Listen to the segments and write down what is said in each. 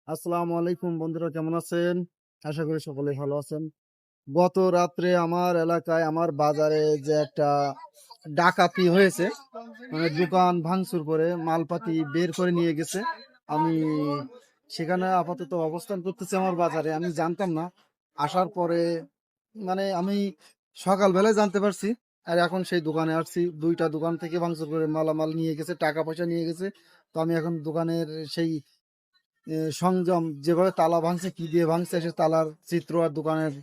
আসসালামু আলাইকুম বন্ধুরা, কেমন আছেন? আশা করি সকলে ভালো আছেন। গত রাত্রে আমার এলাকায় আমার বাজারে যে একটা ডাকাতি হয়েছে, মানে দোকান ভাঙচুর করে মালপাতি বের করে নিয়ে গেছে। আমি সেখানে আপাতত অবস্থান করতেছি আমার বাজারে। আমি জানতাম না, আসার পরে মানে আমি সকালবেলায় জানতে পারছি। আর এখন সেই দোকানে আসছি, দুইটা দোকান থেকে ভাঙচুর করে মালামাল নিয়ে গেছে, টাকা পয়সা নিয়ে গেছে। তো আমি এখন দোকানের সেই সংযম যেভাবে তালা ভাঙছে, কি দিয়ে ভাঙছে, সে তালার চিত্র আর দোকানের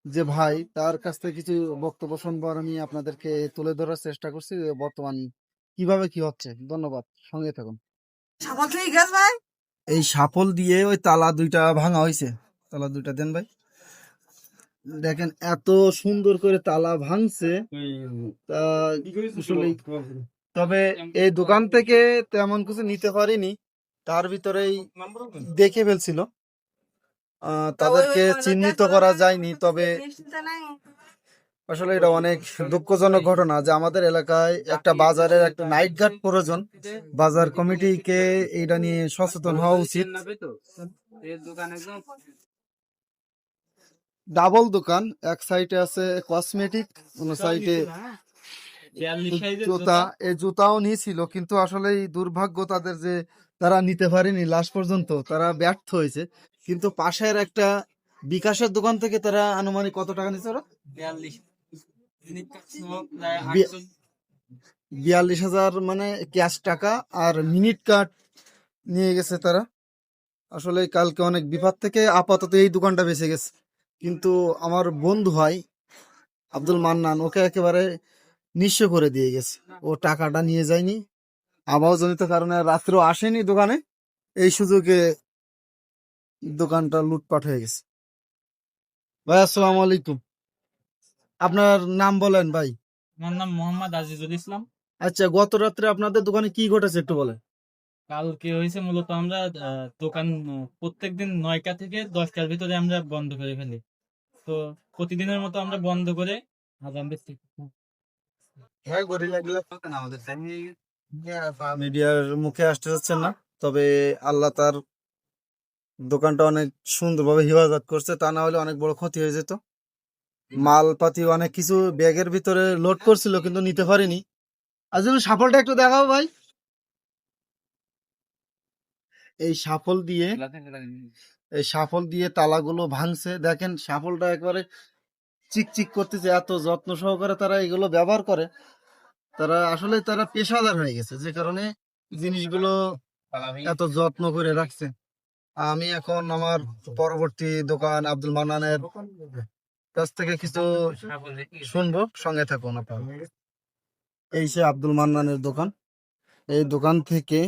যে ভাই তার কাছ থেকে কিছু বক্তব্য শুনবো। আর আমি আপনাদেরকে তুলে ধরার চেষ্টা করছি যে বর্তমান কিভাবে কি হচ্ছে। ধন্যবাদ, সঙ্গে থাকুন। এই সাপল দিয়ে ওই তালা দুইটা ভাঙা হয়েছে। তালা দুইটা দেন ভাই। দেখেন এত সুন্দর করে তালা ভাঙছে। তা আসলেই, তবে এই দোকান থেকে তেমন কিছু নিতে পারিনি, তার ভিতরেই দেখে ফেলছিল। তাদেরকে চিহ্নিত করা যায়নি, তবে আসলে এটা অনেক দুঃখজনক ঘটনা যে আমাদের এলাকায় একটা বাজারের একটা নাইট গার্ড প্রয়োজন। বাজার কমিটিকে এটা নিয়ে সচেতন হওয়া উচিত। ডাবল দোকান, এক সাইডে আছে কসমেটিক, অন্য সাইডে জুতা। এই জুতাও নিয়েছিল, কিন্তু আসলে দুর্ভাগ্য তাদের যে তারা নিতে পারেনি, লাস্ট পর্যন্ত তারা ব্যর্থ হয়েছে। কিন্তু পাশের একটা বিকাশের দোকান থেকে তারা আনুমানিক কত টাকা নিচ্ছে ওরা? 42,000 মানে ক্যাশ টাকা, আর মিনিট কার্ড নিয়ে গেছে তারা। আসলে কালকে অনেক বিপদ থেকে আপাতত এই দোকানটা বেঁচে গেছে। কিন্তু আমার বন্ধু হয় আব্দুল মান্নান, ওকে একেবারে নিঃস্ব করে দিয়ে গেছে। ও টাকাটা নিয়ে যায়নি, আবহাওয়াজনিত কারণে রাত্রেও আসেনি দোকানে। এই সুযোগে দোকানটা লুটপাট হয়ে গেছে। ভাই আসসালামু আলাইকুম, আপনার নাম বলেন ভাই। আমার নাম মোহাম্মদ আজিজুল ইসলাম। আচ্ছা, গত রাত্রে আপনাদের দোকানে কি ঘটেছে একটু বলেন। কালকে হয়েছে মূলত আমরা দোকান প্রত্যেকদিন 9টা থেকে 10টার ভিতরে আমরা বন্ধ করে ফেলি। তো প্রতিদিনের মতো আমরা বন্ধ করে আজান দিচ্ছি। মিডিয়ার মুখে আসতে যাচ্ছেন না, তবে আল্লাহ তার দোকানটা অনেক সুন্দরভাবে হেফাজত করছে, তা না হলে অনেক বড় ক্ষতি হয়ে যেত। মালপাতি অনেক কিছু ব্যাগের ভিতরে লোড করছিল, কিন্তু নিতে পারিনি। আর জন্য সাফলটা একটু দেখাও ভাই। এই সাফল দিয়ে এই সাফল দিয়ে তালাগুলো ভাঙছে। দেখেন সাফলটা একবারে চিকচিক করতেছে, এত যত্ন সহকারে তারা এগুলো ব্যবহার করে। তারা আসলে তারা পেশাদার হয়ে গেছে, যে কারণে জিনিসগুলো এত যত্ন করে রাখছে। আমি এখন আমার পরবর্তী দোকান আব্দুল মান্নানের কাছ থেকে কিছু শুনবো, সঙ্গে থাকুন আপনার। এই সে আব্দুল মান্নানের দোকান। এই দোকান থেকে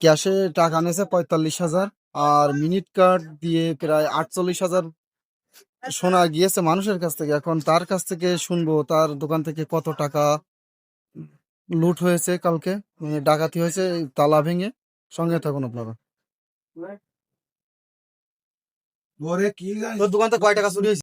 ক্যাশে টাকা নিয়েছে 45,000, আর মিনিট কার্ড দিয়ে প্রায় 48,000 শোনা গিয়েছে মানুষের কাছ থেকে। এখন তার কাছ থেকে শুনবো তার দোকান থেকে কত টাকা লুট হয়েছে কালকে, মানে ডাকাতি হয়েছে এই তালা ভেঙে। সঙ্গে থাকুন আপনারা। তোর দোকান থেকে কয় টাকা চুরি হয়েছে?